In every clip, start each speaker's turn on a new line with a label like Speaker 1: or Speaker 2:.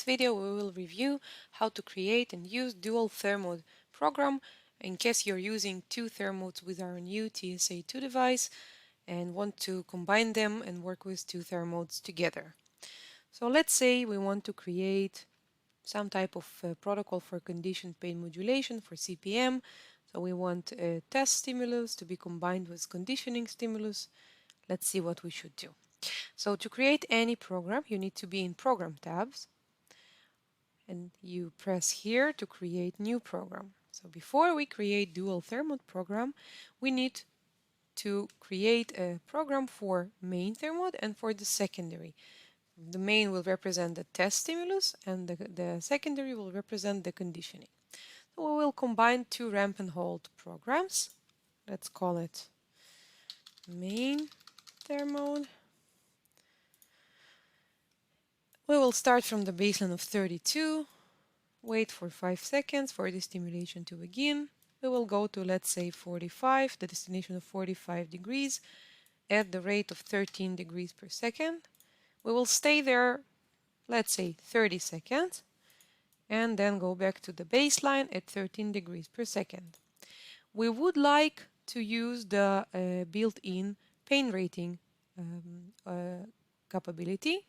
Speaker 1: this video we will review how to create and use dual-thermode program in case you're using two thermodes with our new TSA2 device and want to combine them and work with two thermodes together. So let's say we want to create some type of protocol for conditioned pain modulation for CPM. So we want a test stimulus to be combined with conditioning stimulus. Let's see what we should do. So to create any program, you need to be in Program tabs, and you press here to create new program. So before we create dual-thermode program, we need to create a program for main thermode and for the secondary. The main will represent the test stimulus and the secondary will represent the conditioning. So we will combine two ramp and hold programs. Let's call it main thermode. We will start from the baseline of 32, wait for 5 seconds for the stimulation to begin. We will go to, let's say, 45, the destination of 45 degrees at the rate of 13 degrees per second. We will stay there, let's say, 30 seconds, and then go back to the baseline at 13 degrees per second. We would like to use the built-in pain rating capability.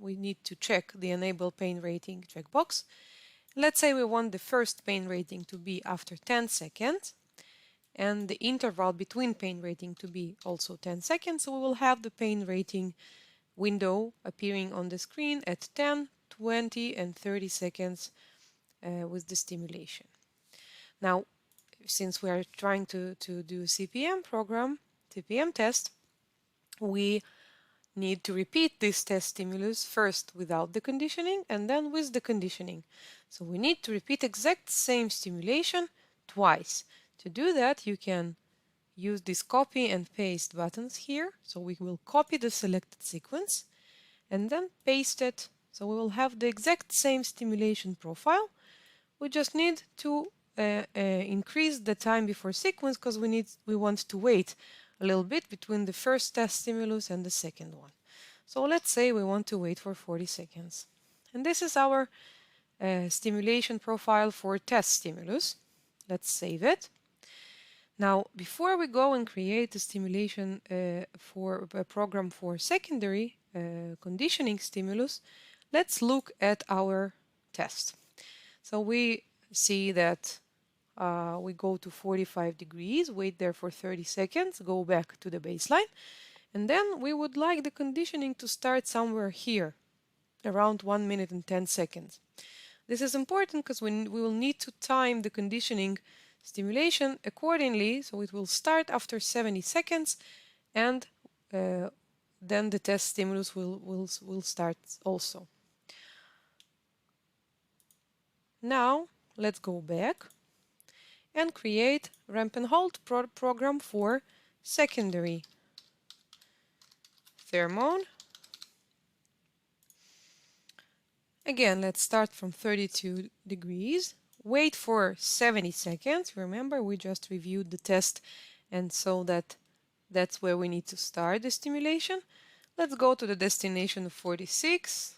Speaker 1: We need to check the enable pain rating checkbox. Let's say we want the first pain rating to be after 10 seconds and the interval between pain rating to be also 10 seconds. So we will have the pain rating window appearing on the screen at 10, 20 and 30 seconds with the stimulation. Now, since we are trying to do CPM program, CPM test, we need to repeat this test stimulus first without the conditioning and then with the conditioning. So we need to repeat exact same stimulation twice. To do that, you can use these copy and paste buttons here. So we will copy the selected sequence and then paste it. So we will have the exact same stimulation profile. We just need to increase the time before sequence because we want to wait a little bit between the first test stimulus and the second one. So let's say we want to wait for 40 seconds. And this is our stimulation profile for test stimulus. Let's save it. Now, before we go and create a stimulation for a program for secondary conditioning stimulus, let's look at our test. So we see that we go to 45 degrees, wait there for 30 seconds, go back to the baseline, and then we would like the conditioning to start somewhere here, around 1 minute and 10 seconds. This is important because we will need to time the conditioning stimulation accordingly, so it will start after 70 seconds and then the test stimulus will start also. Now let's go back and create ramp and hold program for secondary thermode. Again, let's start from 32 degrees, wait for 70 seconds. Remember, we just reviewed the test and so that's where we need to start the stimulation. Let's go to the destination of 46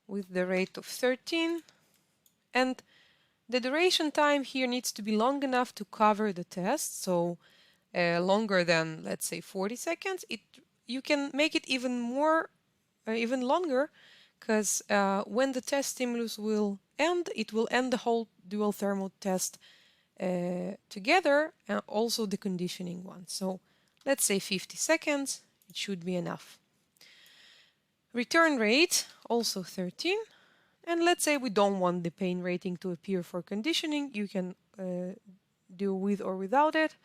Speaker 1: with the rate of 13, and the duration time here needs to be long enough to cover the test, so longer than, let's say, 40 seconds. You can make it even more, even longer, because when the test stimulus will end, it will end the whole dual-thermode test together, and also the conditioning one. So let's say 50 seconds, it should be enough. Return rate, also 13. And let's say we don't want the pain rating to appear for conditioning. You can do with or without it.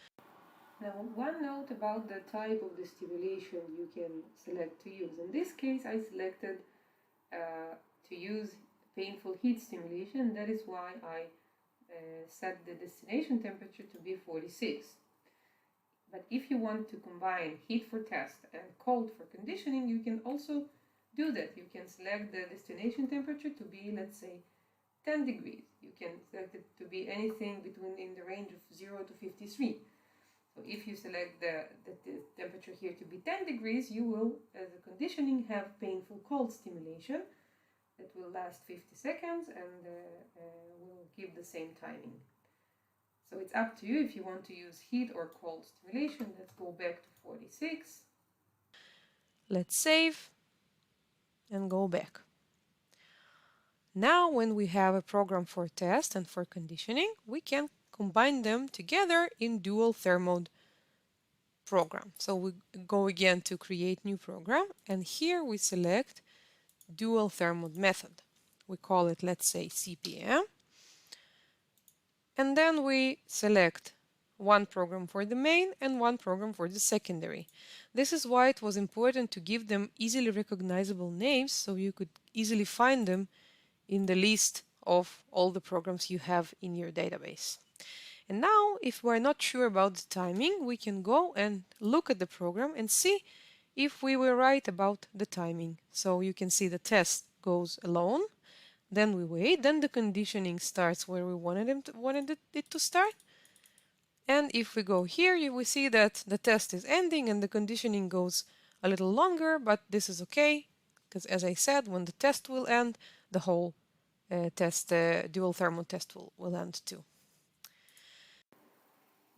Speaker 1: Now, one note about the type of the stimulation you can select to use. In this case, I selected to use painful heat stimulation. That is why I set the destination temperature to be 46. But if you want to combine heat for test and cold for conditioning, you can also do that. You can select the destination temperature to be, let's say, 10 degrees. You can select it to be anything in the range of 0 to 53. So if you select the temperature here to be 10 degrees, you will, as a conditioning, have painful cold stimulation. It will last 50 seconds and will give the same timing. So it's up to you if you want to use heat or cold stimulation. Let's go back to 46. Let's save and go back. Now when we have a program for test and for conditioning, we can combine them together in dual-thermode program. So we go again to create new program, and here we select dual-thermode method. We call it, let's say, CPM. And then we select one program for the main and one program for the secondary. This is why it was important to give them easily recognizable names so you could easily find them in the list of all the programs you have in your database. And now, if we're not sure about the timing, we can go and look at the program and see if we were right about the timing. So you can see the test goes alone, then we wait, then the conditioning starts where we wanted it to start. And if we go here, you will see that the test is ending and the conditioning goes a little longer, but this is okay, because as I said, when the test will end, the whole dual-thermode test will end too.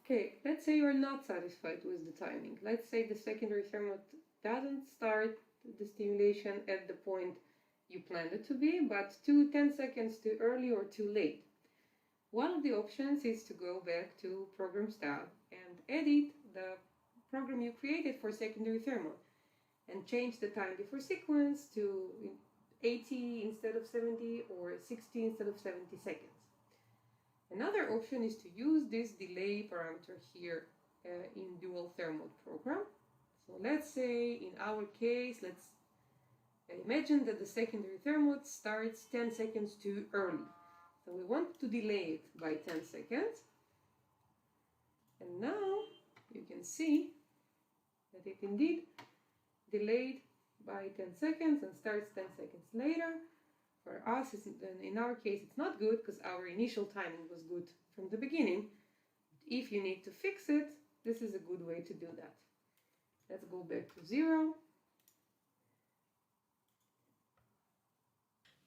Speaker 1: Okay, let's say you're not satisfied with the timing. Let's say the secondary thermode doesn't start the stimulation at the point you planned it to be, but 10 seconds too early or too late. One of the options is to go back to Programs tab and edit the program you created for secondary thermode and change the time before sequence to 80 instead of 70 or 60 instead of 70 seconds. Another option is to use this delay parameter here in dual-thermode program. So let's say in our case, let's imagine that the secondary thermode starts 10 seconds too early. So we want to delay it by 10 seconds. And now you can see that it indeed delayed by 10 seconds and starts 10 seconds later. For us, in our case, it's not good because our initial timing was good from the beginning. If you need to fix it, this is a good way to do that. Let's go back to 0.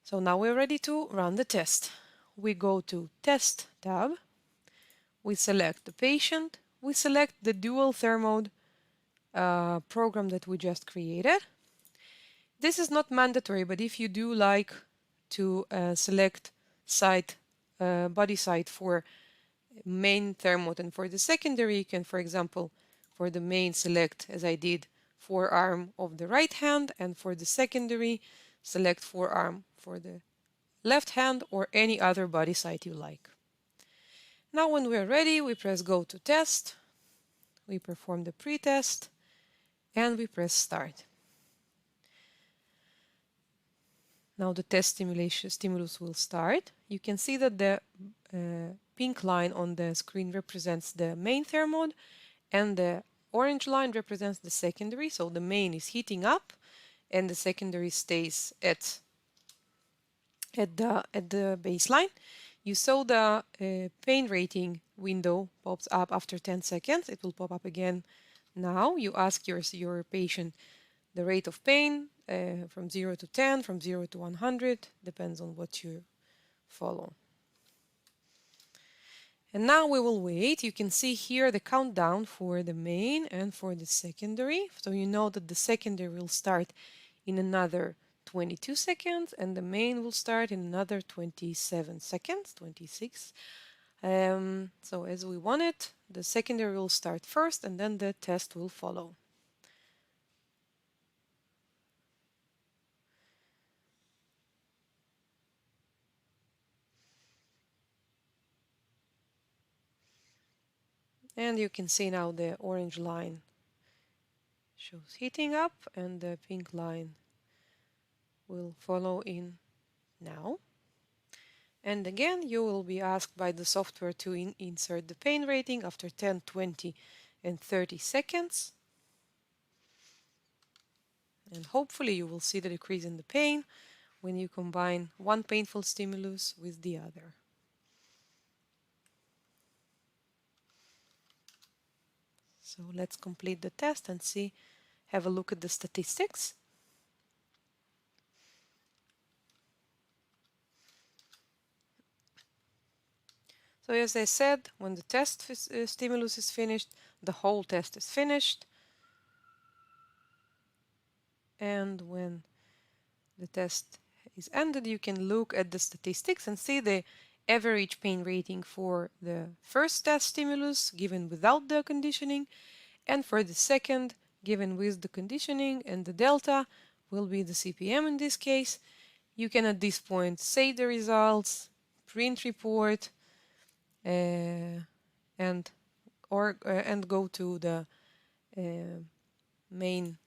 Speaker 1: So now we're ready to run the test. We go to Test tab. We select the patient. We select the dual-thermode program that we just created. This is not mandatory, but if you do like to select site, body site for main thermode and for the secondary, you can, for example, for the main select, as I did, forearm of the right hand, and for the secondary, select forearm for the left hand or any other body site you like. Now when we're ready, we press Go to Test, we perform the pre-test, and we press Start. Now the test stimulus will start. You can see that the pink line on the screen represents the main thermode and the orange line represents the secondary. So the main is heating up and the secondary stays at the baseline. You saw the pain rating window pops up after 10 seconds. It will pop up again now. You ask your patient the rate of pain from 0 to 10, from 0 to 100, depends on what you follow. And now we will wait. You can see here the countdown for the main and for the secondary. So you know that the secondary will start in another 22 seconds and the main will start in another 27 seconds, 26. So as we want it, the secondary will start first and then the test will follow. And you can see now the orange line shows heating up and the pink line will follow in now. And again, you will be asked by the software to insert the pain rating after 10, 20, and 30 seconds. And hopefully you will see the decrease in the pain when you combine one painful stimulus with the other. So let's complete the test and have a look at the statistics. So as I said, when the test stimulus is finished, the whole test is finished. And when the test is ended, you can look at the statistics and see the average pain rating for the first test stimulus given without the conditioning, and for the second given with the conditioning, and the delta will be the CPM in this case. You can at this point save the results, print report, and go to the main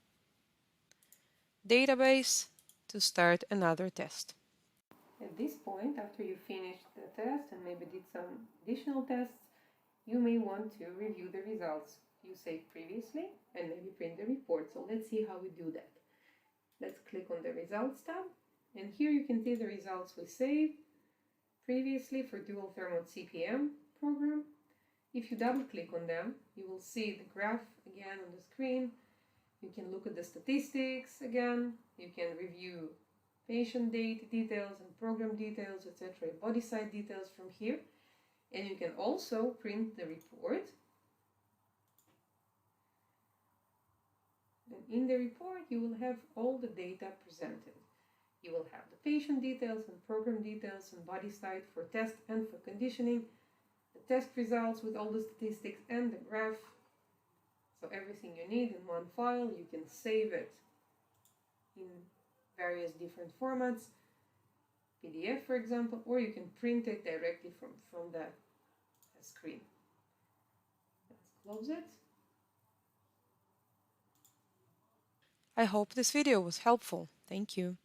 Speaker 1: database to start another test. At this point, after you finished the test and maybe did some additional tests, you may want to review the results you saved previously and maybe print the report. So let's see how we do that. Let's click on the Results tab, and here you can see the results we saved previously for dual-thermode CPM program. If you double-click on them, you will see the graph again on the screen. You can look at the statistics again. You can review patient details and program details, etc., body site details from here. And you can also print the report. And in the report, you will have all the data presented. You will have the patient details and program details and body site for test and for conditioning, the test results with all the statistics and the graph. So everything you need in one file. You can save it in various different formats, PDF for example, or you can print it directly from the screen. Let's close it. I hope this video was helpful. Thank you.